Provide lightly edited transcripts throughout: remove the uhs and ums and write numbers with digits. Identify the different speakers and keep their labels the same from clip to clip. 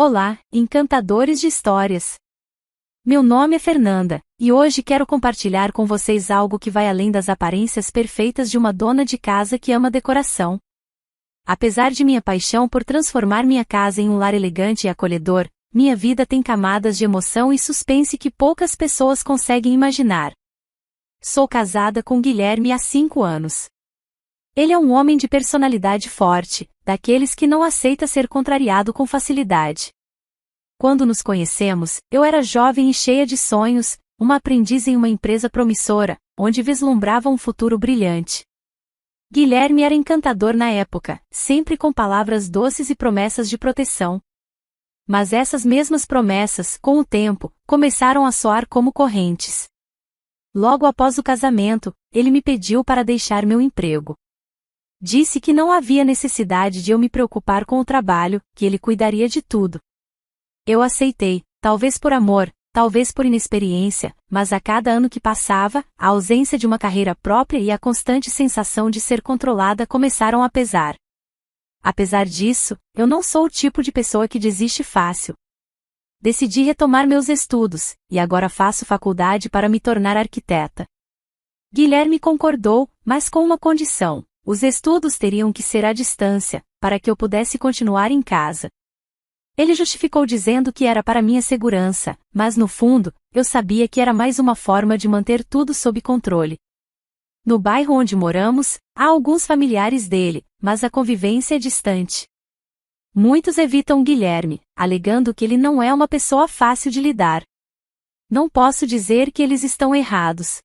Speaker 1: Olá, encantadores de histórias! Meu nome é Fernanda, e hoje quero compartilhar com vocês algo que vai além das aparências perfeitas de uma dona de casa que ama decoração. Apesar de minha paixão por transformar minha casa em um lar elegante e acolhedor, minha vida tem camadas de emoção e suspense que poucas pessoas conseguem imaginar. Sou casada com Guilherme há 5 anos. Ele é um homem de personalidade forte, daqueles que não aceita ser contrariado com facilidade. Quando nos conhecemos, eu era jovem e cheia de sonhos, uma aprendiz em uma empresa promissora, onde vislumbrava um futuro brilhante. Guilherme era encantador na época, sempre com palavras doces e promessas de proteção. Mas essas mesmas promessas, com o tempo, começaram a soar como correntes. Logo após o casamento, ele me pediu para deixar meu emprego. Disse que não havia necessidade de eu me preocupar com o trabalho, que ele cuidaria de tudo. Eu aceitei, talvez por amor, talvez por inexperiência, mas a cada ano que passava, a ausência de uma carreira própria e a constante sensação de ser controlada começaram a pesar. Apesar disso, eu não sou o tipo de pessoa que desiste fácil. Decidi retomar meus estudos, e agora faço faculdade para me tornar arquiteta. Guilherme concordou, mas com uma condição: os estudos teriam que ser à distância, para que eu pudesse continuar em casa. Ele justificou dizendo que era para minha segurança, mas no fundo, eu sabia que era mais uma forma de manter tudo sob controle. No bairro onde moramos, há alguns familiares dele, mas a convivência é distante. Muitos evitam Guilherme, alegando que ele não é uma pessoa fácil de lidar. Não posso dizer que eles estão errados.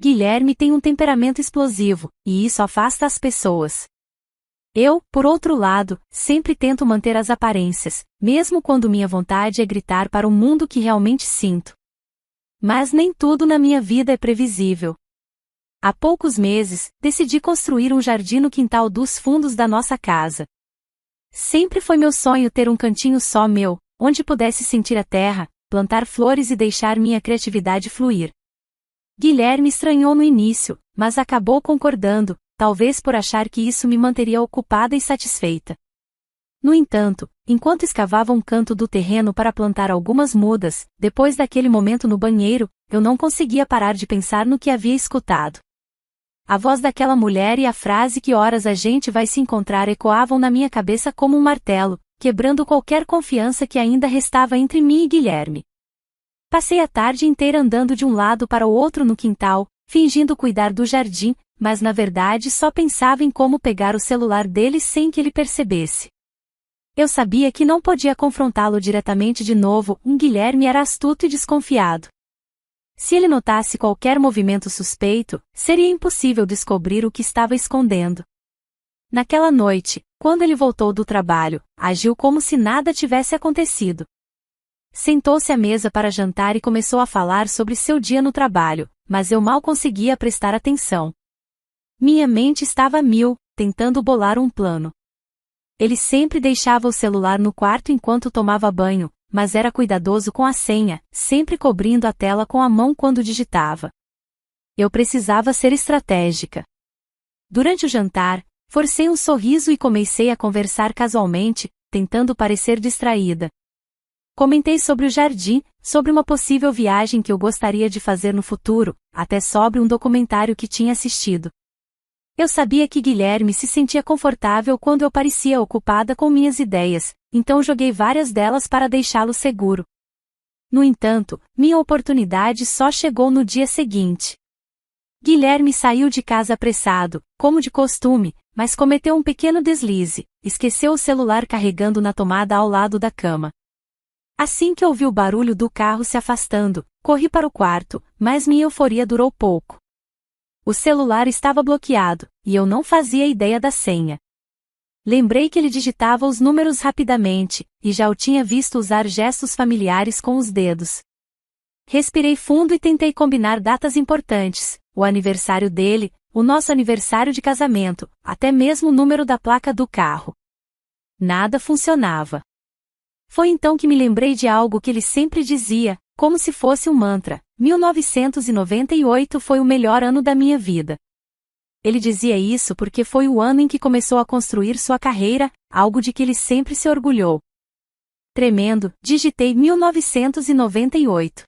Speaker 1: Guilherme tem um temperamento explosivo, e isso afasta as pessoas. Eu, por outro lado, sempre tento manter as aparências, mesmo quando minha vontade é gritar para o mundo que realmente sinto. Mas nem tudo na minha vida é previsível. Há poucos meses, decidi construir um jardim no quintal dos fundos da nossa casa. Sempre foi meu sonho ter um cantinho só meu, onde pudesse sentir a terra, plantar flores e deixar minha criatividade fluir. Guilherme estranhou no início, mas acabou concordando, talvez por achar que isso me manteria ocupada e satisfeita. No entanto, enquanto escavava um canto do terreno para plantar algumas mudas, depois daquele momento no banheiro, eu não conseguia parar de pensar no que havia escutado. A voz daquela mulher e a frase "que horas a gente vai se encontrar" ecoavam na minha cabeça como um martelo, quebrando qualquer confiança que ainda restava entre mim e Guilherme. Passei a tarde inteira andando de um lado para o outro no quintal, fingindo cuidar do jardim, mas na verdade só pensava em como pegar o celular dele sem que ele percebesse. Eu sabia que não podia confrontá-lo diretamente de novo, Guilherme era astuto e desconfiado. Se ele notasse qualquer movimento suspeito, seria impossível descobrir o que estava escondendo. Naquela noite, quando ele voltou do trabalho, agiu como se nada tivesse acontecido. Sentou-se à mesa para jantar e começou a falar sobre seu dia no trabalho, mas eu mal conseguia prestar atenção. Minha mente estava a mil, tentando bolar um plano. Ele sempre deixava o celular no quarto enquanto tomava banho, mas era cuidadoso com a senha, sempre cobrindo a tela com a mão quando digitava. Eu precisava ser estratégica. Durante o jantar, forcei um sorriso e comecei a conversar casualmente, tentando parecer distraída. Comentei sobre o jardim, sobre uma possível viagem que eu gostaria de fazer no futuro, até sobre um documentário que tinha assistido. Eu sabia que Guilherme se sentia confortável quando eu parecia ocupada com minhas ideias, então joguei várias delas para deixá-lo seguro. No entanto, minha oportunidade só chegou no dia seguinte. Guilherme saiu de casa apressado, como de costume, mas cometeu um pequeno deslize, esqueceu o celular carregando na tomada ao lado da cama. Assim que ouvi o barulho do carro se afastando, corri para o quarto, mas minha euforia durou pouco. O celular estava bloqueado, e eu não fazia ideia da senha. Lembrei que ele digitava os números rapidamente, e já o tinha visto usar gestos familiares com os dedos. Respirei fundo e tentei combinar datas importantes, o aniversário dele, o nosso aniversário de casamento, até mesmo o número da placa do carro. Nada funcionava. Foi então que me lembrei de algo que ele sempre dizia, como se fosse um mantra: 1998 foi o melhor ano da minha vida. Ele dizia isso porque foi o ano em que começou a construir sua carreira, algo de que ele sempre se orgulhou. Tremendo, digitei 1998.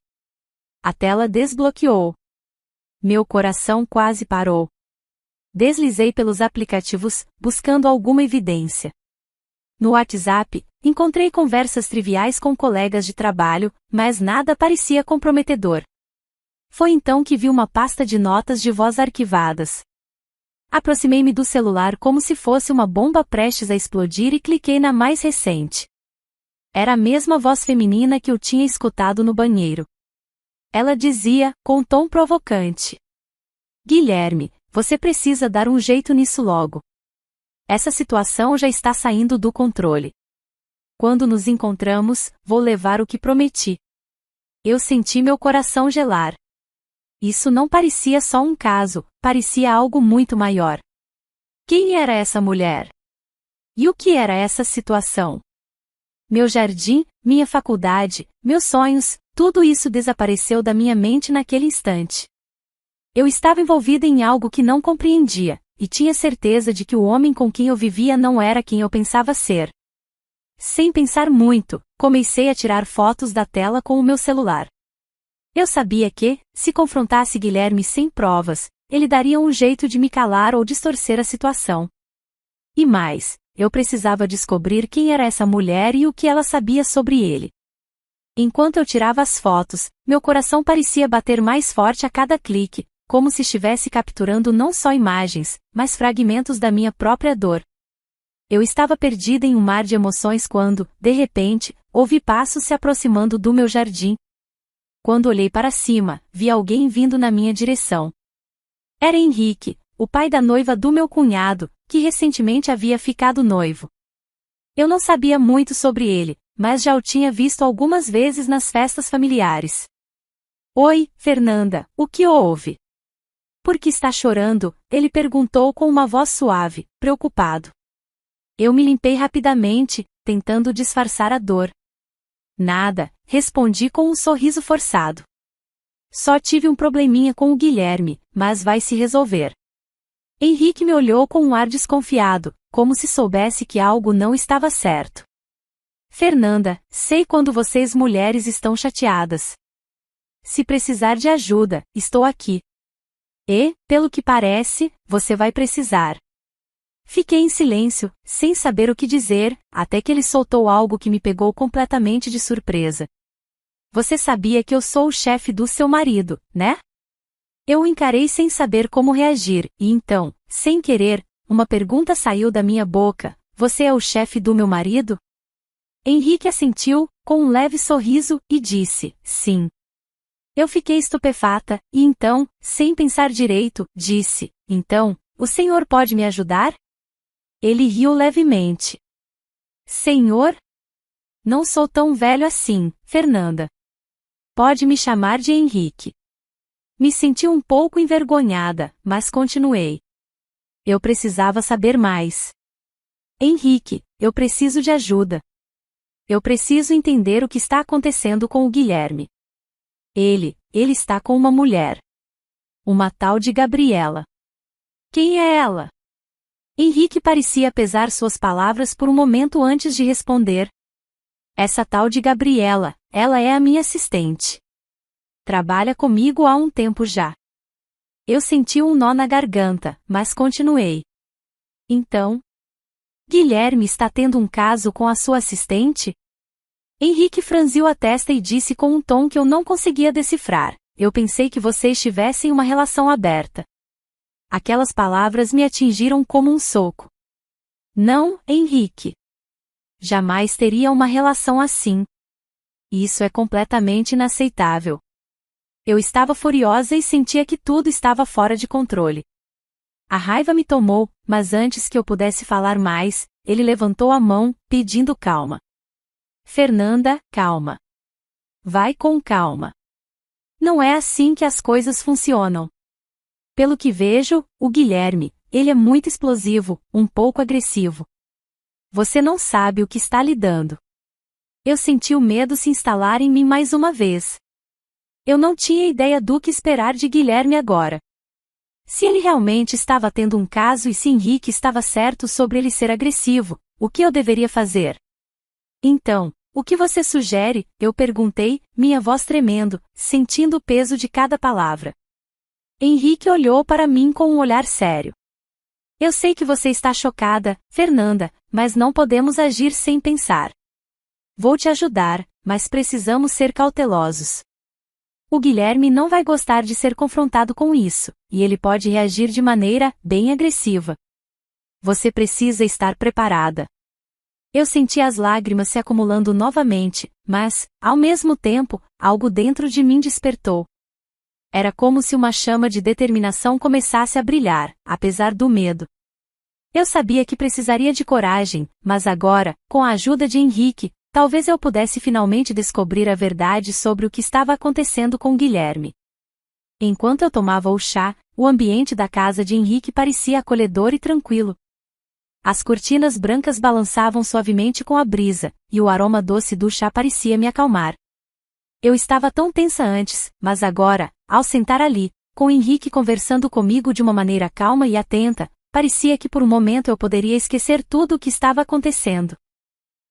Speaker 1: A tela desbloqueou. Meu coração quase parou. Deslizei pelos aplicativos, buscando alguma evidência. No WhatsApp, encontrei conversas triviais com colegas de trabalho, mas nada parecia comprometedor. Foi então que vi uma pasta de notas de voz arquivadas. Aproximei-me do celular como se fosse uma bomba prestes a explodir e cliquei na mais recente. Era a mesma voz feminina que eu tinha escutado no banheiro. Ela dizia, com tom provocante: Guilherme, você precisa dar um jeito nisso logo. Essa situação já está saindo do controle. Quando nos encontramos, vou levar o que prometi. Eu senti meu coração gelar. Isso não parecia só um caso, parecia algo muito maior. Quem era essa mulher? E o que era essa situação? Meu jardim, minha faculdade, meus sonhos, tudo isso desapareceu da minha mente naquele instante. Eu estava envolvida em algo que não compreendia, e tinha certeza de que o homem com quem eu vivia não era quem eu pensava ser. Sem pensar muito, comecei a tirar fotos da tela com o meu celular. Eu sabia que, se confrontasse Guilherme sem provas, ele daria um jeito de me calar ou distorcer a situação. E mais, eu precisava descobrir quem era essa mulher e o que ela sabia sobre ele. Enquanto eu tirava as fotos, meu coração parecia bater mais forte a cada clique, como se estivesse capturando não só imagens, mas fragmentos da minha própria dor. Eu estava perdida em um mar de emoções quando, de repente, ouvi passos se aproximando do meu jardim. Quando olhei para cima, vi alguém vindo na minha direção. Era Henrique, o pai da noiva do meu cunhado, que recentemente havia ficado noivo. Eu não sabia muito sobre ele, mas já o tinha visto algumas vezes nas festas familiares. Oi, Fernanda, o que houve? Por que está chorando? Ele perguntou com uma voz suave, preocupado. Eu me limpei rapidamente, tentando disfarçar a dor. Nada, respondi com um sorriso forçado. Só tive um probleminha com o Guilherme, mas vai se resolver. Henrique me olhou com um ar desconfiado, como se soubesse que algo não estava certo. Fernanda, sei quando vocês mulheres estão chateadas. Se precisar de ajuda, estou aqui. E, pelo que parece, você vai precisar. Fiquei em silêncio, sem saber o que dizer, até que ele soltou algo que me pegou completamente de surpresa. Você sabia que eu sou o chefe do seu marido, né? Eu o encarei sem saber como reagir, e então, sem querer, uma pergunta saiu da minha boca: você é o chefe do meu marido? Henrique assentiu, com um leve sorriso, e disse: sim. Eu fiquei estupefata, e então, sem pensar direito, disse: então, o senhor pode me ajudar? Ele riu levemente. Senhor? Não sou tão velho assim, Fernanda. Pode me chamar de Henrique. Me senti um pouco envergonhada, mas continuei. Eu precisava saber mais. Henrique, eu preciso de ajuda. Eu preciso entender o que está acontecendo com o Guilherme. Ele está com uma mulher. Uma tal de Gabriela. Quem é ela? Henrique parecia pesar suas palavras por um momento antes de responder. Essa tal de Gabriela, ela é a minha assistente. Trabalha comigo há um tempo já. Eu senti um nó na garganta, mas continuei. Então, Guilherme está tendo um caso com a sua assistente? Henrique franziu a testa e disse com um tom que eu não conseguia decifrar: eu pensei que vocês tivessem uma relação aberta. Aquelas palavras me atingiram como um soco. Não, Henrique. Jamais teria uma relação assim. Isso é completamente inaceitável. Eu estava furiosa e sentia que tudo estava fora de controle. A raiva me tomou, mas antes que eu pudesse falar mais, ele levantou a mão, pedindo calma. Fernanda, calma. Vai com calma. Não é assim que as coisas funcionam. Pelo que vejo, o Guilherme, ele é muito explosivo, um pouco agressivo. Você não sabe o que está lhe dando. Eu senti o medo se instalar em mim mais uma vez. Eu não tinha ideia do que esperar de Guilherme agora. Se ele realmente estava tendo um caso e se Henrique estava certo sobre ele ser agressivo, o que eu deveria fazer? Então, O que você sugere? Eu perguntei, minha voz tremendo, sentindo o peso de cada palavra. Henrique olhou para mim com um olhar sério. Eu sei que você está chocada, Fernanda, mas não podemos agir sem pensar. Vou te ajudar, mas precisamos ser cautelosos. O Guilherme não vai gostar de ser confrontado com isso, e ele pode reagir de maneira bem agressiva. Você precisa estar preparada. Eu senti as lágrimas se acumulando novamente, mas, ao mesmo tempo, algo dentro de mim despertou. Era como se uma chama de determinação começasse a brilhar, apesar do medo. Eu sabia que precisaria de coragem, mas agora, com a ajuda de Henrique, talvez eu pudesse finalmente descobrir a verdade sobre o que estava acontecendo com Guilherme. Enquanto eu tomava o chá, o ambiente da casa de Henrique parecia acolhedor e tranquilo. As cortinas brancas balançavam suavemente com a brisa, e o aroma doce do chá parecia me acalmar. Eu estava tão tensa antes, mas agora, ao sentar ali, com Henrique conversando comigo de uma maneira calma e atenta, parecia que por um momento eu poderia esquecer tudo o que estava acontecendo.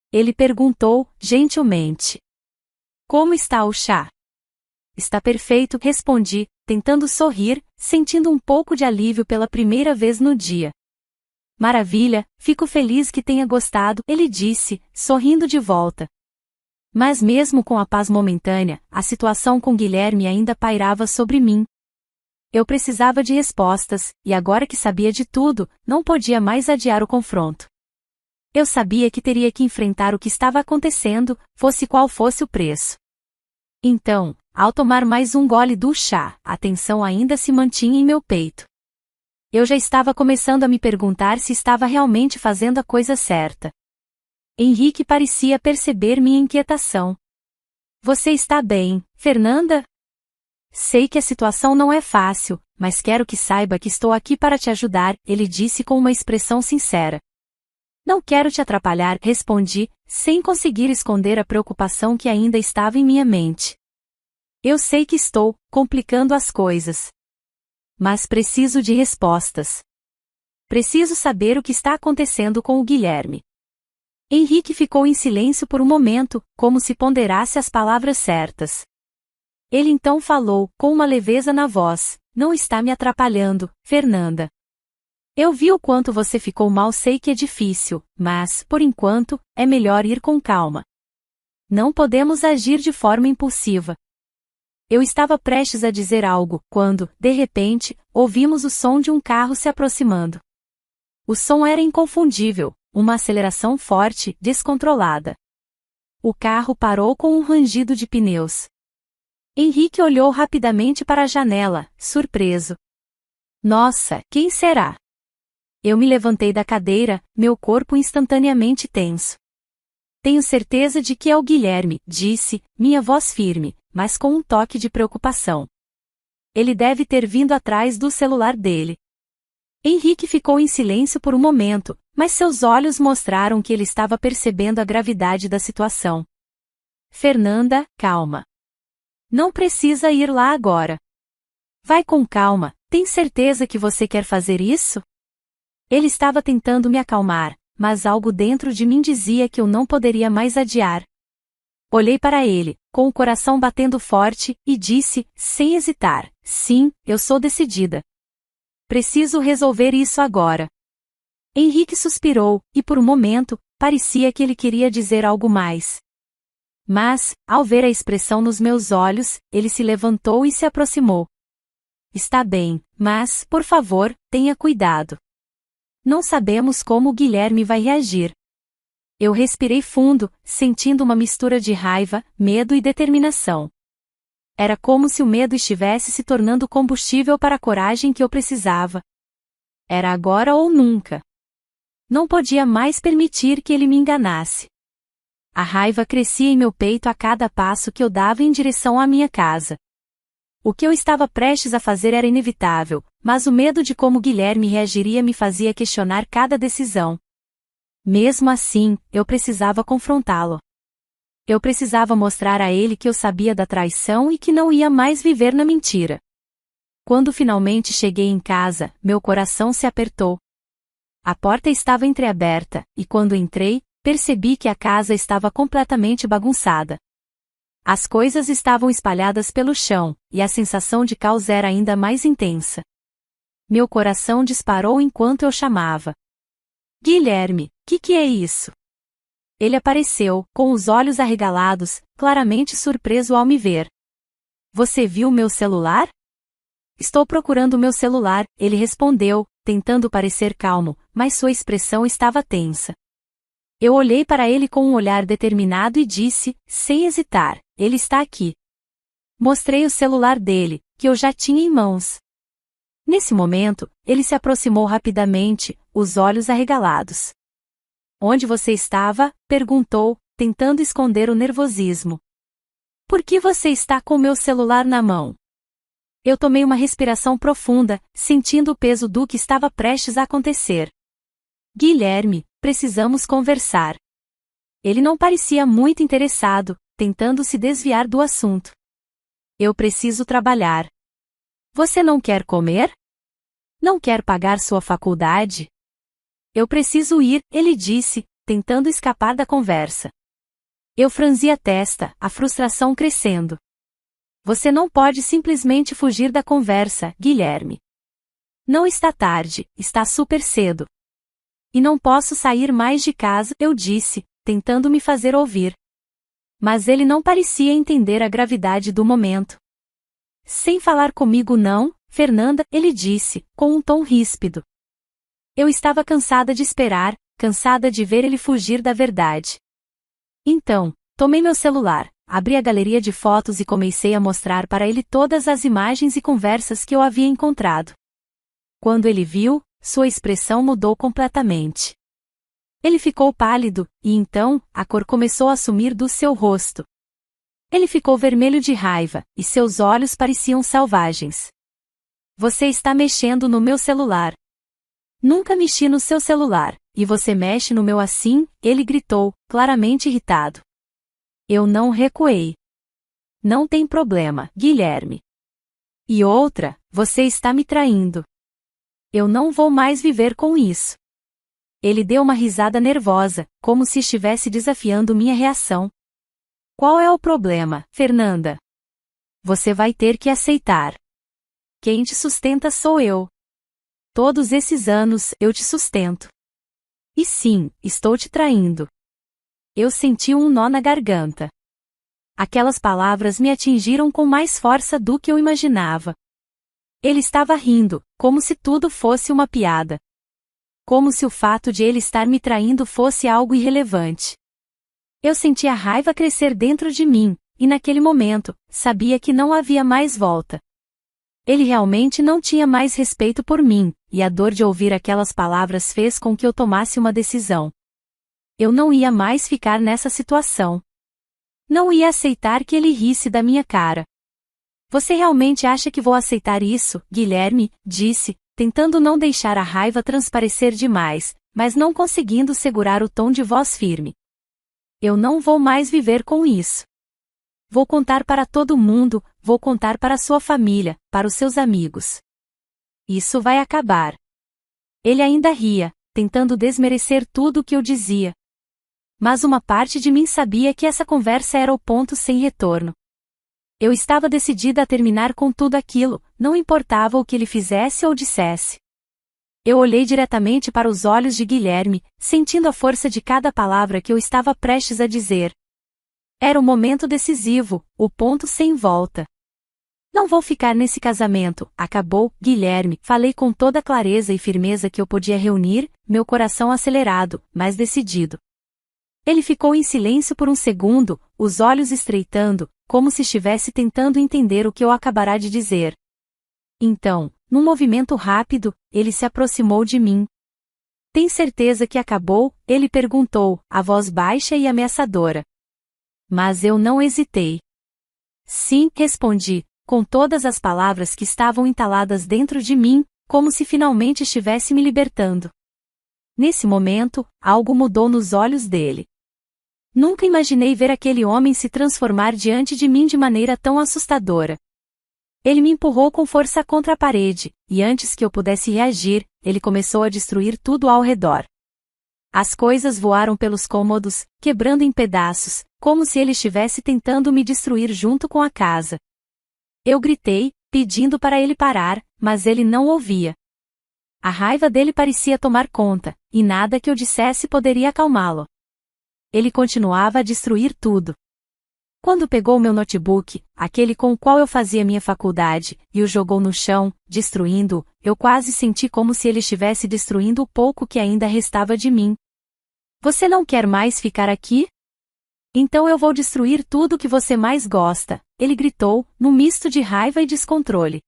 Speaker 1: Ele perguntou, gentilmente: Como está o chá? Está perfeito, respondi, tentando sorrir, sentindo um pouco de alívio pela primeira vez no dia. Maravilha, fico feliz que tenha gostado, ele disse, sorrindo de volta. Mas mesmo com a paz momentânea, a situação com Guilherme ainda pairava sobre mim. Eu precisava de respostas, e agora que sabia de tudo, não podia mais adiar o confronto. Eu sabia que teria que enfrentar o que estava acontecendo, fosse qual fosse o preço. Então, ao tomar mais um gole do chá, a tensão ainda se mantinha em meu peito. Eu já estava começando a me perguntar se estava realmente fazendo a coisa certa. Henrique parecia perceber minha inquietação. Você está bem, Fernanda? Sei que a situação não é fácil, mas quero que saiba que estou aqui para te ajudar, ele disse com uma expressão sincera. Não quero te atrapalhar, respondi, sem conseguir esconder a preocupação que ainda estava em minha mente. Eu sei que estou complicando as coisas. Mas preciso de respostas. Preciso saber o que está acontecendo com o Guilherme. Henrique ficou em silêncio por um momento, como se ponderasse as palavras certas. Ele então falou, com uma leveza na voz: Não está me atrapalhando, Fernanda. Eu vi o quanto você ficou mal, sei que é difícil, mas, por enquanto, é melhor ir com calma. Não podemos agir de forma impulsiva. Eu estava prestes a dizer algo, quando, de repente, ouvimos o som de um carro se aproximando. O som era inconfundível, uma aceleração forte, descontrolada. O carro parou com um rangido de pneus. Henrique olhou rapidamente para a janela, surpreso. Nossa, quem será? Eu me levantei da cadeira, meu corpo instantaneamente tenso. Tenho certeza de que é o Guilherme, disse, minha voz firme, mas com um toque de preocupação. Ele deve ter vindo atrás do celular dele. Henrique ficou em silêncio por um momento, mas seus olhos mostraram que ele estava percebendo a gravidade da situação. Fernanda, calma. Não precisa ir lá agora. Vai com calma, tem certeza que você quer fazer isso? Ele estava tentando me acalmar, mas algo dentro de mim dizia que eu não poderia mais adiar. Olhei para ele, com o coração batendo forte, e disse, sem hesitar: Sim, eu sou decidida. Preciso resolver isso agora. Henrique suspirou, e por um momento, parecia que ele queria dizer algo mais. Mas, ao ver a expressão nos meus olhos, ele se levantou e se aproximou. Está bem, mas, por favor, tenha cuidado. Não sabemos como o Guilherme vai reagir. Eu respirei fundo, sentindo uma mistura de raiva, medo e determinação. Era como se o medo estivesse se tornando combustível para a coragem que eu precisava. Era agora ou nunca. Não podia mais permitir que ele me enganasse. A raiva crescia em meu peito a cada passo que eu dava em direção à minha casa. O que eu estava prestes a fazer era inevitável, mas o medo de como Guilherme reagiria me fazia questionar cada decisão. Mesmo assim, eu precisava confrontá-lo. Eu precisava mostrar a ele que eu sabia da traição e que não ia mais viver na mentira. Quando finalmente cheguei em casa, meu coração se apertou. A porta estava entreaberta, e quando entrei, percebi que a casa estava completamente bagunçada. As coisas estavam espalhadas pelo chão, e a sensação de caos era ainda mais intensa. Meu coração disparou enquanto eu chamava. Guilherme, que é isso? Ele apareceu, com os olhos arregalados, claramente surpreso ao me ver. Você viu meu celular? Estou procurando meu celular, ele respondeu, tentando parecer calmo, mas sua expressão estava tensa. Eu olhei para ele com um olhar determinado e disse, sem hesitar, ele está aqui. Mostrei o celular dele, que eu já tinha em mãos. Nesse momento, ele se aproximou rapidamente, os olhos arregalados. Onde você estava? Perguntou, tentando esconder o nervosismo. Por que você está com meu celular na mão? Eu tomei uma respiração profunda, sentindo o peso do que estava prestes a acontecer. Guilherme, precisamos conversar. Ele não parecia muito interessado, tentando se desviar do assunto. Eu preciso trabalhar. Você não quer comer? Não quer pagar sua faculdade? Eu preciso ir, ele disse, tentando escapar da conversa. Eu franzi a testa, a frustração crescendo. Você não pode simplesmente fugir da conversa, Guilherme. Não está tarde, está super cedo. E não posso sair mais de casa, eu disse, tentando me fazer ouvir. Mas ele não parecia entender a gravidade do momento. Sem falar comigo não, Fernanda, ele disse, com um tom ríspido. Eu estava cansada de esperar, cansada de ver ele fugir da verdade. Então, tomei meu celular, abri a galeria de fotos e comecei a mostrar para ele todas as imagens e conversas que eu havia encontrado. Quando ele viu, sua expressão mudou completamente. Ele ficou pálido, e então, a cor começou a sumir do seu rosto. Ele ficou vermelho de raiva, e seus olhos pareciam selvagens. Você está mexendo no meu celular. Nunca mexi no seu celular, e você mexe no meu assim, ele gritou, claramente irritado. Eu não recuei. Não tem problema, Guilherme. E outra, você está me traindo. Eu não vou mais viver com isso. Ele deu uma risada nervosa, como se estivesse desafiando minha reação. Qual é o problema, Fernanda? Você vai ter que aceitar. Quem te sustenta sou eu. Todos esses anos eu te sustento. E sim, estou te traindo. Eu senti um nó na garganta. Aquelas palavras me atingiram com mais força do que eu imaginava. Ele estava rindo, como se tudo fosse uma piada. Como se o fato de ele estar me traindo fosse algo irrelevante. Eu senti a raiva crescer dentro de mim, e naquele momento, sabia que não havia mais volta. Ele realmente não tinha mais respeito por mim, e a dor de ouvir aquelas palavras fez com que eu tomasse uma decisão. Eu não ia mais ficar nessa situação. Não ia aceitar que ele risse da minha cara. Você realmente acha que vou aceitar isso, Guilherme? Disse, tentando não deixar a raiva transparecer demais, mas não conseguindo segurar o tom de voz firme. Eu não vou mais viver com isso. Vou contar para todo mundo, vou contar para sua família, para os seus amigos. Isso vai acabar. Ele ainda ria, tentando desmerecer tudo o que eu dizia. Mas uma parte de mim sabia que essa conversa era o ponto sem retorno. Eu estava decidida a terminar com tudo aquilo, não importava o que ele fizesse ou dissesse. Eu olhei diretamente para os olhos de Guilherme, sentindo a força de cada palavra que eu estava prestes a dizer. Era o momento decisivo, o ponto sem volta. Não vou ficar nesse casamento, acabou, Guilherme, falei com toda a clareza e firmeza que eu podia reunir, meu coração acelerado, mas decidido. Ele ficou em silêncio por um segundo, os olhos estreitando, como se estivesse tentando entender o que eu acabara de dizer. Então, num movimento rápido, ele se aproximou de mim. Tem certeza que acabou? Ele perguntou, a voz baixa e ameaçadora. Mas eu não hesitei. Sim, respondi, com todas as palavras que estavam entaladas dentro de mim, como se finalmente estivesse me libertando. Nesse momento, algo mudou nos olhos dele. Nunca imaginei ver aquele homem se transformar diante de mim de maneira tão assustadora. Ele me empurrou com força contra a parede, e antes que eu pudesse reagir, ele começou a destruir tudo ao redor. As coisas voaram pelos cômodos, quebrando em pedaços, como se ele estivesse tentando me destruir junto com a casa. Eu gritei, pedindo para ele parar, mas ele não ouvia. A raiva dele parecia tomar conta, e nada que eu dissesse poderia acalmá-lo. Ele continuava a destruir tudo. Quando pegou meu notebook, aquele com o qual eu fazia minha faculdade, e o jogou no chão, destruindo-o, eu quase senti como se ele estivesse destruindo o pouco que ainda restava de mim. Você não quer mais ficar aqui? Então eu vou destruir tudo que você mais gosta, ele gritou, num misto de raiva e descontrole.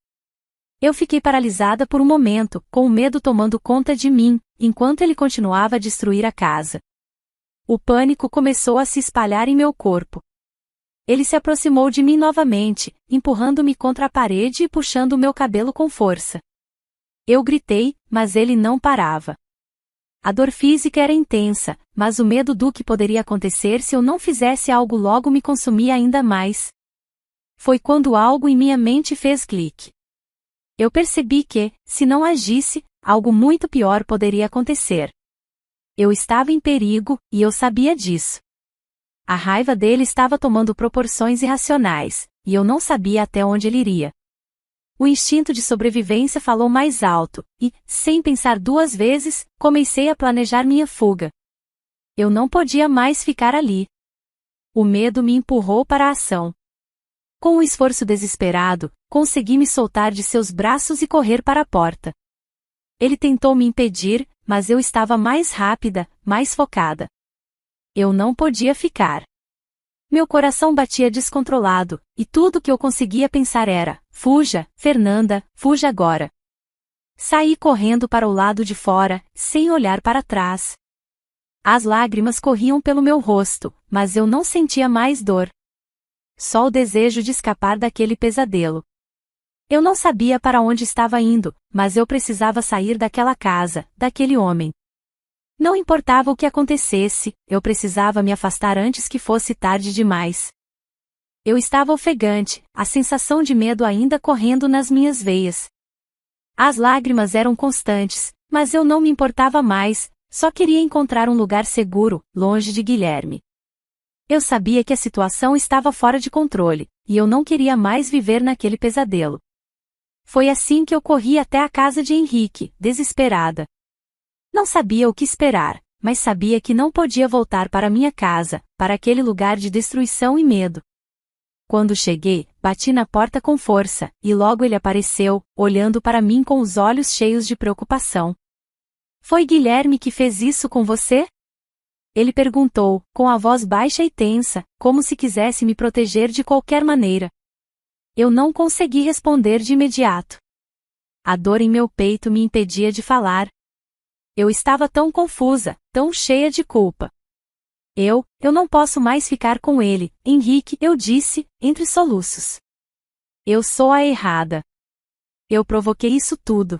Speaker 1: Eu fiquei paralisada por um momento, com o medo tomando conta de mim, enquanto ele continuava a destruir a casa. O pânico começou a se espalhar em meu corpo. Ele se aproximou de mim novamente, empurrando-me contra a parede e puxando o meu cabelo com força. Eu gritei, mas ele não parava. A dor física era intensa, mas o medo do que poderia acontecer se eu não fizesse algo logo me consumia ainda mais. Foi quando algo em minha mente fez clique. Eu percebi que, se não agisse, algo muito pior poderia acontecer. Eu estava em perigo, e eu sabia disso. A raiva dele estava tomando proporções irracionais, e eu não sabia até onde ele iria. O instinto de sobrevivência falou mais alto, e, sem pensar duas vezes, comecei a planejar minha fuga. Eu não podia mais ficar ali. O medo me empurrou para a ação. Com um esforço desesperado, consegui me soltar de seus braços e correr para a porta. Ele tentou me impedir, mas eu estava mais rápida, mais focada. Eu não podia ficar. Meu coração batia descontrolado, e tudo que eu conseguia pensar era: fuja, Fernanda, fuja agora. Saí correndo para o lado de fora, sem olhar para trás. As lágrimas corriam pelo meu rosto, mas eu não sentia mais dor. Só o desejo de escapar daquele pesadelo. Eu não sabia para onde estava indo, mas eu precisava sair daquela casa, daquele homem. Não importava o que acontecesse, eu precisava me afastar antes que fosse tarde demais. Eu estava ofegante, a sensação de medo ainda correndo nas minhas veias. As lágrimas eram constantes, mas eu não me importava mais, só queria encontrar um lugar seguro, longe de Guilherme. Eu sabia que a situação estava fora de controle, e eu não queria mais viver naquele pesadelo. Foi assim que eu corri até a casa de Henrique, desesperada. Não sabia o que esperar, mas sabia que não podia voltar para minha casa, para aquele lugar de destruição e medo. Quando cheguei, bati na porta com força, e logo ele apareceu, olhando para mim com os olhos cheios de preocupação. Foi Guilherme que fez isso com você? Ele perguntou, com a voz baixa e tensa, como se quisesse me proteger de qualquer maneira. Eu não consegui responder de imediato. A dor em meu peito me impedia de falar. Eu estava tão confusa, tão cheia de culpa. Eu não posso mais ficar com ele, Henrique, eu disse, entre soluços. Eu sou a errada. Eu provoquei isso tudo.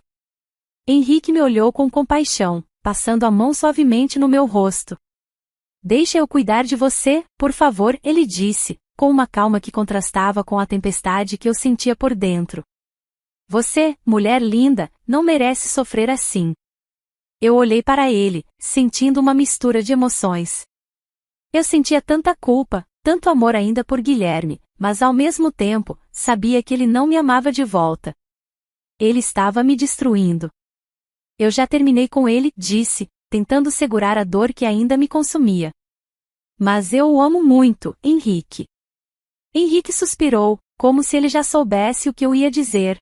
Speaker 1: Henrique me olhou com compaixão, passando a mão suavemente no meu rosto. Deixe eu cuidar de você, por favor, ele disse, com uma calma que contrastava com a tempestade que eu sentia por dentro. Você, mulher linda, não merece sofrer assim. Eu olhei para ele, sentindo uma mistura de emoções. Eu sentia tanta culpa, tanto amor ainda por Guilherme, mas ao mesmo tempo, sabia que ele não me amava de volta. Ele estava me destruindo. Eu já terminei com ele, disse, tentando segurar a dor que ainda me consumia. Mas eu o amo muito, Henrique. Henrique suspirou, como se ele já soubesse o que eu ia dizer.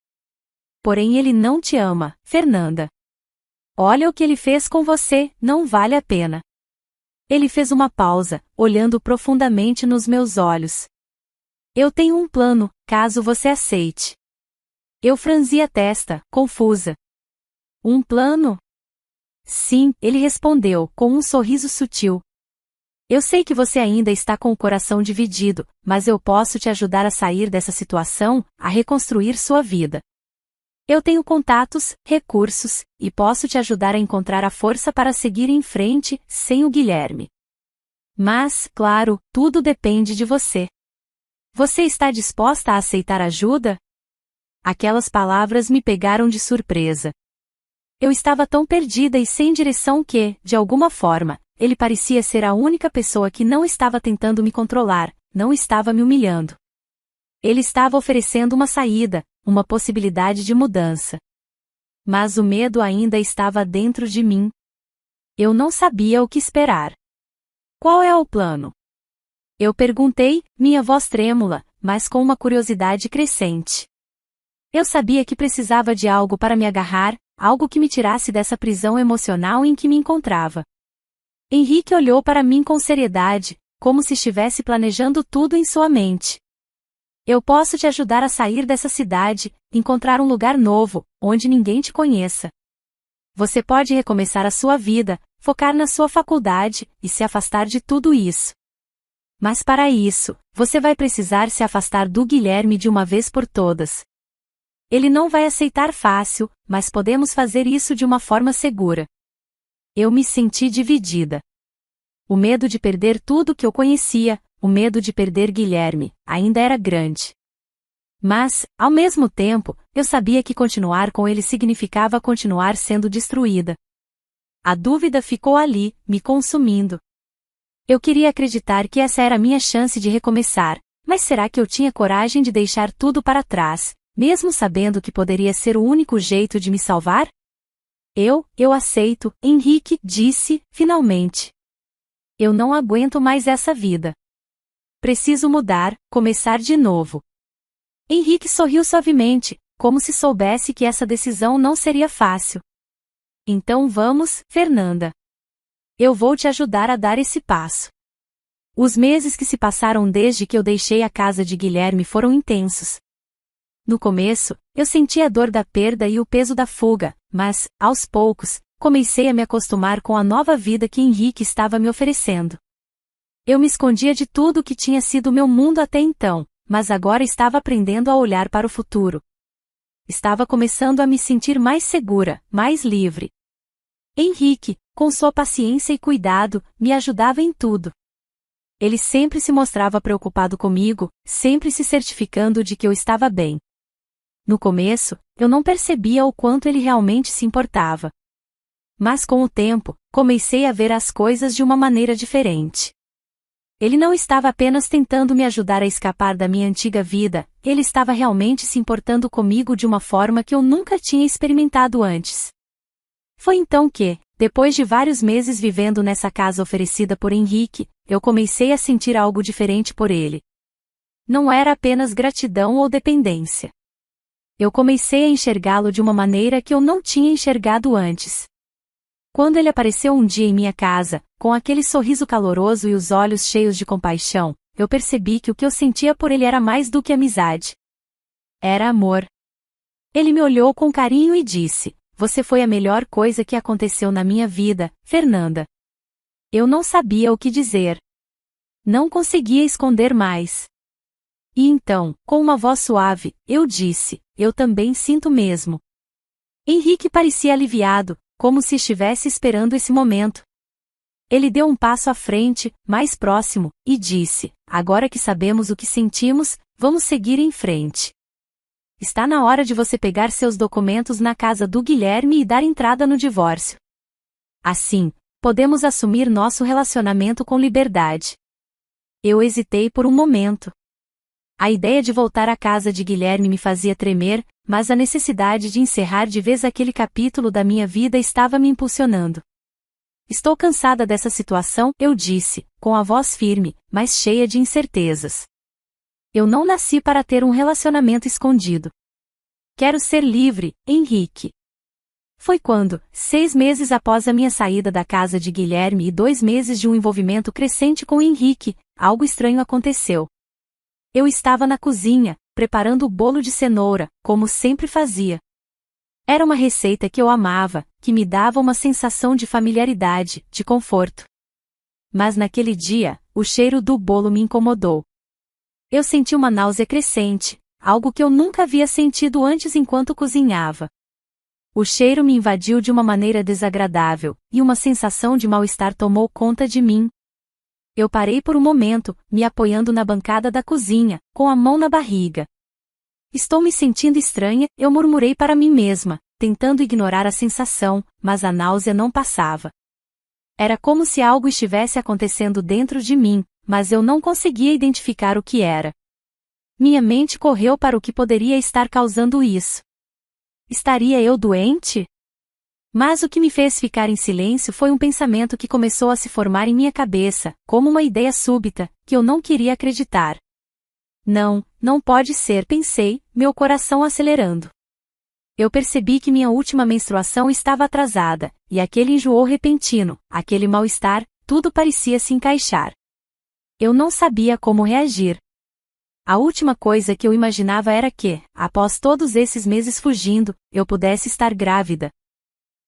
Speaker 1: Porém ele não te ama, Fernanda. Olha o que ele fez com você, não vale a pena. Ele fez uma pausa, olhando profundamente nos meus olhos. Eu tenho um plano, caso você aceite. Eu franzi a testa, confusa. Um plano? Sim, ele respondeu, com um sorriso sutil. Eu sei que você ainda está com o coração dividido, mas eu posso te ajudar a sair dessa situação, a reconstruir sua vida. Eu tenho contatos, recursos, e posso te ajudar a encontrar a força para seguir em frente, sem o Guilherme. Mas, claro, tudo depende de você. Você está disposta a aceitar ajuda? Aquelas palavras me pegaram de surpresa. Eu estava tão perdida e sem direção que, de alguma forma, ele parecia ser a única pessoa que não estava tentando me controlar, não estava me humilhando. Ele estava oferecendo uma saída, uma possibilidade de mudança. Mas o medo ainda estava dentro de mim. Eu não sabia o que esperar. Qual é o plano? Eu perguntei, minha voz trêmula, mas com uma curiosidade crescente. Eu sabia que precisava de algo para me agarrar, algo que me tirasse dessa prisão emocional em que me encontrava. Henrique olhou para mim com seriedade, como se estivesse planejando tudo em sua mente. Eu posso te ajudar a sair dessa cidade, encontrar um lugar novo, onde ninguém te conheça. Você pode recomeçar a sua vida, focar na sua faculdade e se afastar de tudo isso. Mas para isso, você vai precisar se afastar do Guilherme de uma vez por todas. Ele não vai aceitar fácil, mas podemos fazer isso de uma forma segura. Eu me senti dividida. O medo de perder tudo que eu conhecia, o medo de perder Guilherme, ainda era grande. Mas, ao mesmo tempo, eu sabia que continuar com ele significava continuar sendo destruída. A dúvida ficou ali, me consumindo. Eu queria acreditar que essa era a minha chance de recomeçar, mas será que eu tinha coragem de deixar tudo para trás, mesmo sabendo que poderia ser o único jeito de me salvar? Eu aceito, Henrique disse, finalmente. Eu não aguento mais essa vida. Preciso mudar, começar de novo. Henrique sorriu suavemente, como se soubesse que essa decisão não seria fácil. Então vamos, Fernanda. Eu vou te ajudar a dar esse passo. Os meses que se passaram desde que eu deixei a casa de Guilherme foram intensos. No começo, eu senti a dor da perda e o peso da fuga, mas, aos poucos, comecei a me acostumar com a nova vida que Henrique estava me oferecendo. Eu me escondia de tudo que tinha sido meu mundo até então, mas agora estava aprendendo a olhar para o futuro. Estava começando a me sentir mais segura, mais livre. Henrique, com sua paciência e cuidado, me ajudava em tudo. Ele sempre se mostrava preocupado comigo, sempre se certificando de que eu estava bem. No começo, eu não percebia o quanto ele realmente se importava. Mas com o tempo, comecei a ver as coisas de uma maneira diferente. Ele não estava apenas tentando me ajudar a escapar da minha antiga vida, ele estava realmente se importando comigo de uma forma que eu nunca tinha experimentado antes. Foi então que, depois de vários meses vivendo nessa casa oferecida por Henrique, eu comecei a sentir algo diferente por ele. Não era apenas gratidão ou dependência. Eu comecei a enxergá-lo de uma maneira que eu não tinha enxergado antes. Quando ele apareceu um dia em minha casa, com aquele sorriso caloroso e os olhos cheios de compaixão, eu percebi que o que eu sentia por ele era mais do que amizade. Era amor. Ele me olhou com carinho e disse: "Você foi a melhor coisa que aconteceu na minha vida, Fernanda." Eu não sabia o que dizer. Não conseguia esconder mais. E então, com uma voz suave, eu disse: "Eu também sinto mesmo." Henrique parecia aliviado, como se estivesse esperando esse momento. Ele deu um passo à frente, mais próximo, e disse: "Agora que sabemos o que sentimos, vamos seguir em frente. Está na hora de você pegar seus documentos na casa do Guilherme e dar entrada no divórcio. Assim, podemos assumir nosso relacionamento com liberdade." Eu hesitei por um momento. A ideia de voltar à casa de Guilherme me fazia tremer, mas a necessidade de encerrar de vez aquele capítulo da minha vida estava me impulsionando. "Estou cansada dessa situação", eu disse, com a voz firme, mas cheia de incertezas. Eu não nasci para ter um relacionamento escondido. Quero ser livre, Henrique. Foi quando, 6 meses após a minha saída da casa de Guilherme e 2 meses de um envolvimento crescente com Henrique, algo estranho aconteceu. Eu estava na cozinha, preparando o bolo de cenoura, como sempre fazia. Era uma receita que eu amava, que me dava uma sensação de familiaridade, de conforto. Mas naquele dia, o cheiro do bolo me incomodou. Eu senti uma náusea crescente, algo que eu nunca havia sentido antes enquanto cozinhava. O cheiro me invadiu de uma maneira desagradável, e uma sensação de mal-estar tomou conta de mim. Eu parei por um momento, me apoiando na bancada da cozinha, com a mão na barriga. "Estou me sentindo estranha", eu murmurei para mim mesma. tentando ignorar a sensação, mas a náusea não passava. Era como se algo estivesse acontecendo dentro de mim, mas eu não conseguia identificar o que era. Minha mente correu para o que poderia estar causando isso. Estaria eu doente? Mas o que me fez ficar em silêncio foi um pensamento que começou a se formar em minha cabeça, como uma ideia súbita, que eu não queria acreditar. Não, não pode ser, pensei, meu coração acelerando. Eu percebi que minha última menstruação estava atrasada, e aquele enjoo repentino, aquele mal-estar, tudo parecia se encaixar. Eu não sabia como reagir. A última coisa que eu imaginava era que, após todos esses meses fugindo, eu pudesse estar grávida.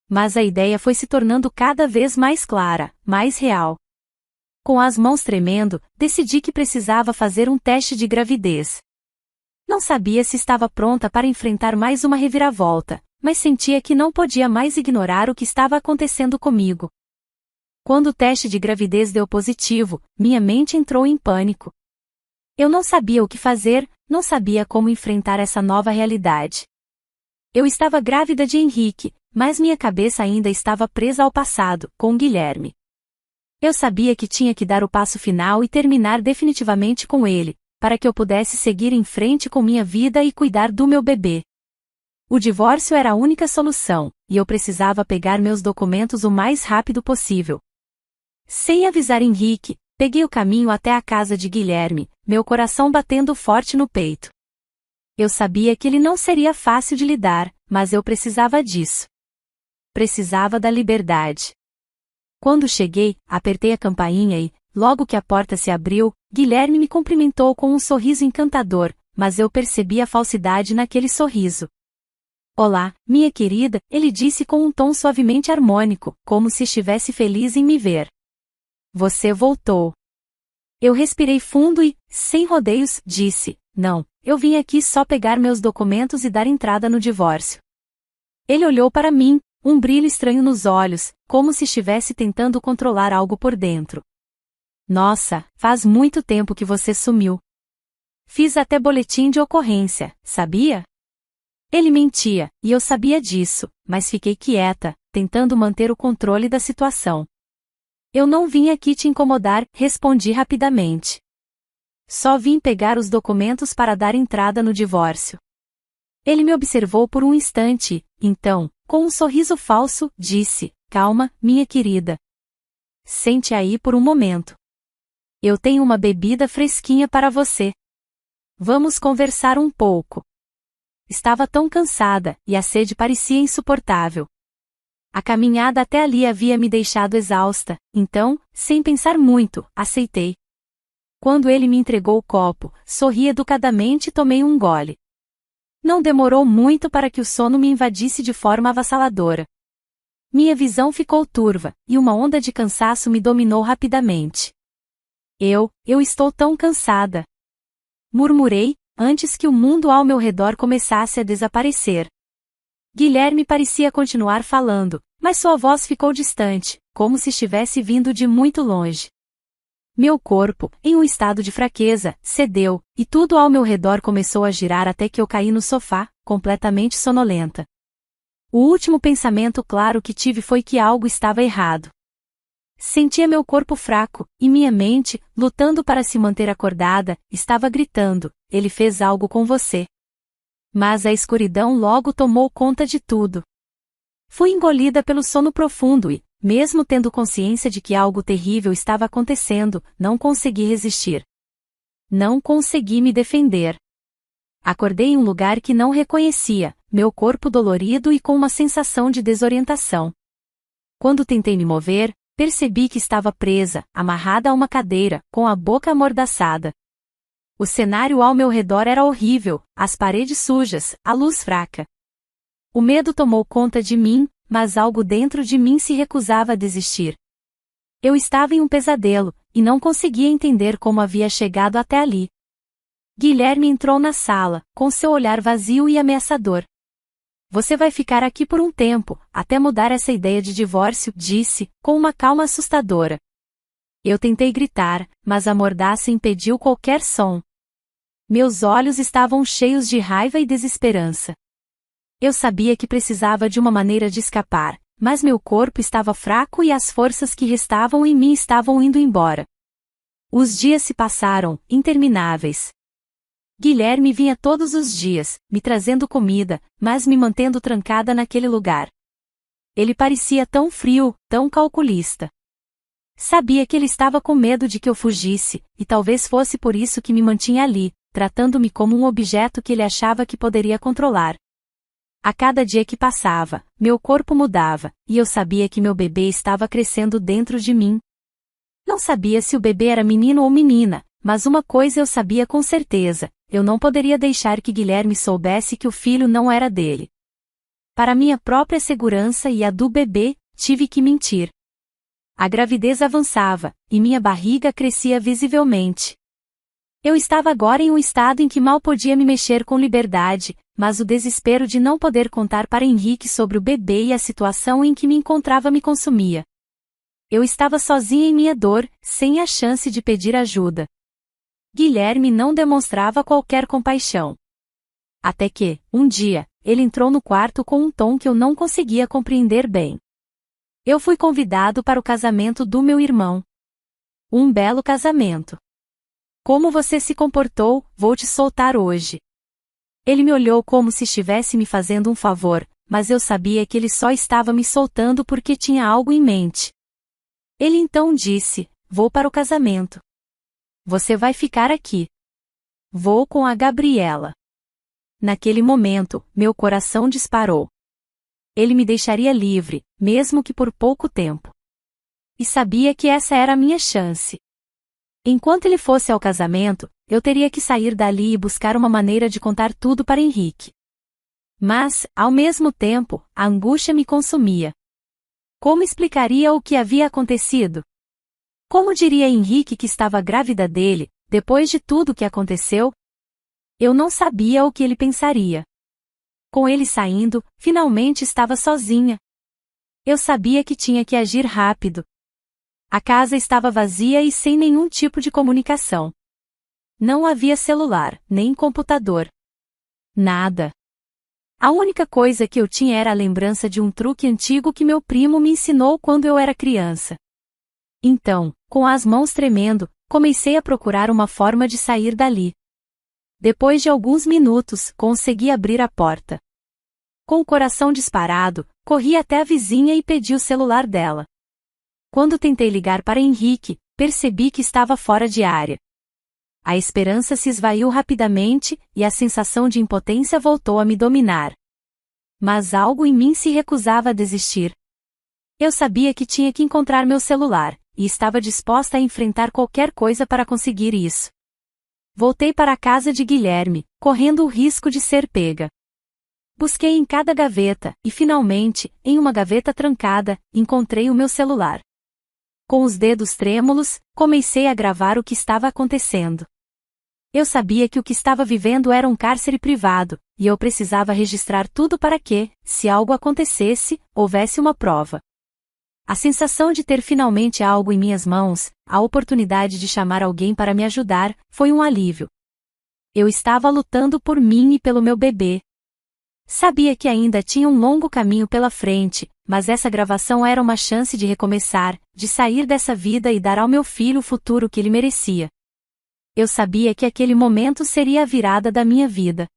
Speaker 1: Mas a ideia foi se tornando cada vez mais clara, mais real. Com as mãos tremendo, decidi que precisava fazer um teste de gravidez. Não sabia se estava pronta para enfrentar mais uma reviravolta, mas sentia que não podia mais ignorar o que estava acontecendo comigo. Quando o teste de gravidez deu positivo, minha mente entrou em pânico. Eu não sabia o que fazer, não sabia como enfrentar essa nova realidade. Eu estava grávida de Henrique, mas minha cabeça ainda estava presa ao passado, com Guilherme. Eu sabia que tinha que dar o passo final e terminar definitivamente com ele, para que eu pudesse seguir em frente com minha vida e cuidar do meu bebê. O divórcio era a única solução, e eu precisava pegar meus documentos o mais rápido possível. Sem avisar Henrique, peguei o caminho até a casa de Guilherme, meu coração batendo forte no peito. Eu sabia que ele não seria fácil de lidar, mas eu precisava disso. Precisava da liberdade. Quando cheguei, apertei a campainha e, logo que a porta se abriu, Guilherme me cumprimentou com um sorriso encantador, mas eu percebi a falsidade naquele sorriso. Olá, minha querida, ele disse com um tom suavemente harmônico, como se estivesse feliz em me ver. Você voltou. Eu respirei fundo e, sem rodeios, disse, não, eu vim aqui só pegar meus documentos e dar entrada no divórcio. Ele olhou para mim, um brilho estranho nos olhos, como se estivesse tentando controlar algo por dentro. Nossa, faz muito tempo que você sumiu. Fiz até boletim de ocorrência, sabia? Ele mentia, e eu sabia disso, mas fiquei quieta, tentando manter o controle da situação. Eu não vim aqui te incomodar, respondi rapidamente. Só vim pegar os documentos para dar entrada no divórcio. Ele me observou por um instante, então, com um sorriso falso, disse, calma, minha querida. Sente aí por um momento. Eu tenho uma bebida fresquinha para você. Vamos conversar um pouco. Estava tão cansada, e a sede parecia insuportável. A caminhada até ali havia me deixado exausta, então, sem pensar muito, aceitei. Quando ele me entregou o copo, sorri educadamente e tomei um gole. Não demorou muito para que o sono me invadisse de forma avassaladora. Minha visão ficou turva, e uma onda de cansaço me dominou rapidamente. Eu estou tão cansada. Murmurei, antes que o mundo ao meu redor começasse a desaparecer. Guilherme parecia continuar falando, mas sua voz ficou distante, como se estivesse vindo de muito longe. Meu corpo, em um estado de fraqueza, cedeu, e tudo ao meu redor começou a girar até que eu caí no sofá, completamente sonolenta. O último pensamento claro que tive foi que algo estava errado. Sentia meu corpo fraco, e minha mente, lutando para se manter acordada, estava gritando, ele fez algo com você. Mas a escuridão logo tomou conta de tudo. Fui engolida pelo sono profundo e, mesmo tendo consciência de que algo terrível estava acontecendo, não consegui resistir. Não consegui me defender. Acordei em um lugar que não reconhecia, meu corpo dolorido e com uma sensação de desorientação. Quando tentei me mover, percebi que estava presa, amarrada a uma cadeira, com a boca amordaçada. O cenário ao meu redor era horrível, as paredes sujas, a luz fraca. O medo tomou conta de mim, mas algo dentro de mim se recusava a desistir. Eu estava em um pesadelo, e não conseguia entender como havia chegado até ali. Guilherme entrou na sala, com seu olhar vazio e ameaçador. Você vai ficar aqui por um tempo, até mudar essa ideia de divórcio, disse, com uma calma assustadora. Eu tentei gritar, mas a mordaça impediu qualquer som. Meus olhos estavam cheios de raiva e desesperança. Eu sabia que precisava de uma maneira de escapar, mas meu corpo estava fraco e as forças que restavam em mim estavam indo embora. Os dias se passaram, intermináveis. Guilherme vinha todos os dias, me trazendo comida, mas me mantendo trancada naquele lugar. Ele parecia tão frio, tão calculista. Sabia que ele estava com medo de que eu fugisse, e talvez fosse por isso que me mantinha ali, tratando-me como um objeto que ele achava que poderia controlar. A cada dia que passava, meu corpo mudava, e eu sabia que meu bebê estava crescendo dentro de mim. Não sabia se o bebê era menino ou menina, mas uma coisa eu sabia com certeza: eu não poderia deixar que Guilherme soubesse que o filho não era dele. Para minha própria segurança e a do bebê, tive que mentir. A gravidez avançava, e minha barriga crescia visivelmente. Eu estava agora em um estado em que mal podia me mexer com liberdade, mas o desespero de não poder contar para Henrique sobre o bebê e a situação em que me encontrava me consumia. Eu estava sozinha em minha dor, sem a chance de pedir ajuda. Guilherme não demonstrava qualquer compaixão. Até que, um dia, ele entrou no quarto com um tom que eu não conseguia compreender bem. Eu fui convidado para o casamento do meu irmão. Um belo casamento. Como você se comportou, vou te soltar hoje. Ele me olhou como se estivesse me fazendo um favor, mas eu sabia que ele só estava me soltando porque tinha algo em mente. Ele então disse: vou para o casamento. Você vai ficar aqui. Vou com a Gabriela. Naquele momento, meu coração disparou. Ele me deixaria livre, mesmo que por pouco tempo. E sabia que essa era a minha chance. Enquanto ele fosse ao casamento, eu teria que sair dali e buscar uma maneira de contar tudo para Henrique. Mas, ao mesmo tempo, a angústia me consumia. Como explicaria o que havia acontecido? Como diria a Henrique que estava grávida dele, depois de tudo o que aconteceu? Eu não sabia o que ele pensaria. Com ele saindo, finalmente estava sozinha. Eu sabia que tinha que agir rápido. A casa estava vazia e sem nenhum tipo de comunicação. Não havia celular, nem computador. Nada. A única coisa que eu tinha era a lembrança de um truque antigo que meu primo me ensinou quando eu era criança. Então, com as mãos tremendo, comecei a procurar uma forma de sair dali. Depois de alguns minutos, consegui abrir a porta. Com o coração disparado, corri até a vizinha e pedi o celular dela. Quando tentei ligar para Henrique, percebi que estava fora de área. A esperança se esvaiu rapidamente, e a sensação de impotência voltou a me dominar. Mas algo em mim se recusava a desistir. Eu sabia que tinha que encontrar meu celular, e estava disposta a enfrentar qualquer coisa para conseguir isso. Voltei para a casa de Guilherme, correndo o risco de ser pega. Busquei em cada gaveta, e finalmente, em uma gaveta trancada, encontrei o meu celular. Com os dedos trêmulos, comecei a gravar o que estava acontecendo. Eu sabia que o que estava vivendo era um cárcere privado, e eu precisava registrar tudo para que, se algo acontecesse, houvesse uma prova. A sensação de ter finalmente algo em minhas mãos, a oportunidade de chamar alguém para me ajudar, foi um alívio. Eu estava lutando por mim e pelo meu bebê. Sabia que ainda tinha um longo caminho pela frente, mas essa gravação era uma chance de recomeçar, de sair dessa vida e dar ao meu filho o futuro que ele merecia. Eu sabia que aquele momento seria a virada da minha vida.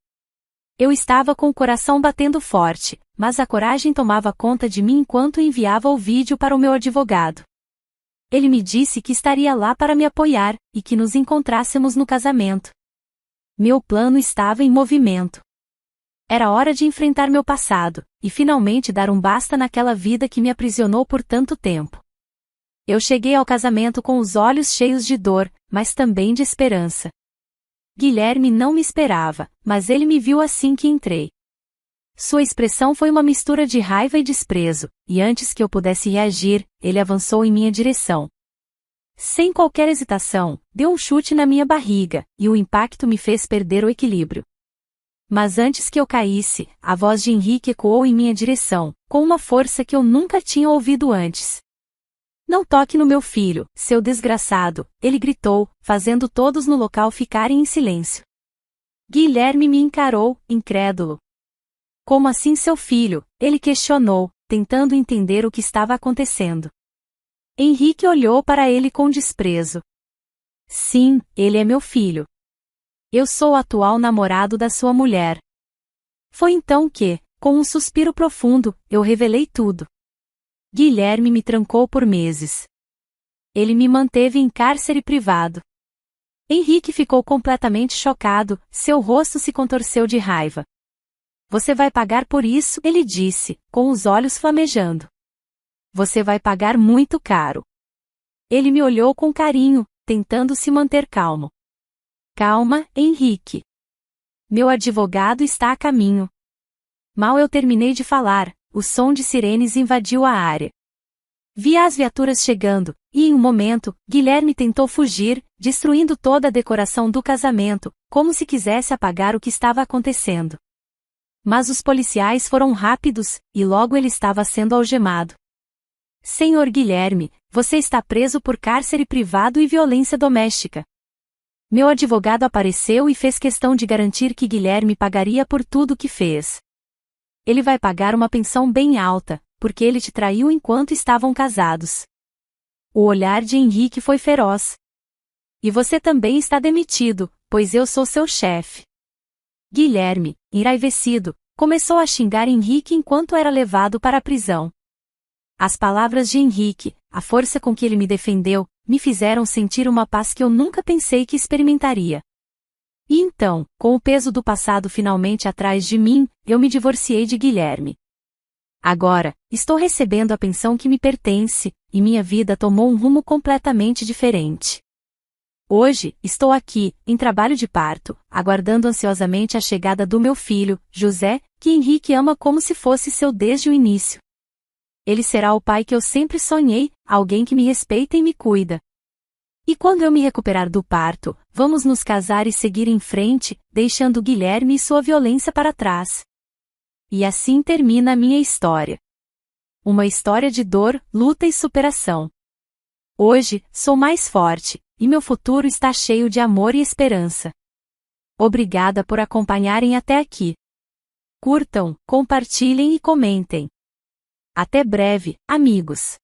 Speaker 1: Eu estava com o coração batendo forte, mas a coragem tomava conta de mim enquanto enviava o vídeo para o meu advogado. Ele me disse que estaria lá para me apoiar, e que nos encontrássemos no casamento. Meu plano estava em movimento. Era hora de enfrentar meu passado, e finalmente dar um basta naquela vida que me aprisionou por tanto tempo. Eu cheguei ao casamento com os olhos cheios de dor, mas também de esperança. Guilherme não me esperava, mas ele me viu assim que entrei. Sua expressão foi uma mistura de raiva e desprezo, e antes que eu pudesse reagir, ele avançou em minha direção. Sem qualquer hesitação, deu um chute na minha barriga, e o impacto me fez perder o equilíbrio. Mas antes que eu caísse, a voz de Henrique ecoou em minha direção, com uma força que eu nunca tinha ouvido antes. Não toque no meu filho, seu desgraçado, ele gritou, fazendo todos no local ficarem em silêncio. Guilherme me encarou, incrédulo. Como assim seu filho? Ele questionou, tentando entender o que estava acontecendo. Henrique olhou para ele com desprezo. Sim, ele é meu filho. Eu sou o atual namorado da sua mulher. Foi então que, com um suspiro profundo, eu revelei tudo. Guilherme me trancou por meses. Ele me manteve em cárcere privado. Henrique ficou completamente chocado, seu rosto se contorceu de raiva. Você vai pagar por isso, ele disse, com os olhos flamejando. Você vai pagar muito caro. Ele me olhou com carinho, tentando se manter calmo. Calma, Henrique. Meu advogado está a caminho. Mal eu terminei de falar, o som de sirenes invadiu a área. Vi as viaturas chegando, e em um momento, Guilherme tentou fugir, destruindo toda a decoração do casamento, como se quisesse apagar o que estava acontecendo. Mas os policiais foram rápidos, e logo ele estava sendo algemado. Senhor Guilherme, você está preso por cárcere privado e violência doméstica. Meu advogado apareceu e fez questão de garantir que Guilherme pagaria por tudo o que fez. Ele vai pagar uma pensão bem alta, porque ele te traiu enquanto estavam casados. O olhar de Henrique foi feroz. E você também está demitido, pois eu sou seu chefe. Guilherme, enraivecido, começou a xingar Henrique enquanto era levado para a prisão. As palavras de Henrique, a força com que ele me defendeu, me fizeram sentir uma paz que eu nunca pensei que experimentaria. E então, com o peso do passado finalmente atrás de mim, eu me divorciei de Guilherme. Agora, estou recebendo a pensão que me pertence, e minha vida tomou um rumo completamente diferente. Hoje, estou aqui, em trabalho de parto, aguardando ansiosamente a chegada do meu filho, José, que Henrique ama como se fosse seu desde o início. Ele será o pai que eu sempre sonhei, alguém que me respeita e me cuida. E quando eu me recuperar do parto, vamos nos casar e seguir em frente, deixando Guilherme e sua violência para trás. E assim termina a minha história. Uma história de dor, luta e superação. Hoje, sou mais forte, e meu futuro está cheio de amor e esperança. Obrigada por acompanharem até aqui. Curtam, compartilhem e comentem. Até breve, amigos!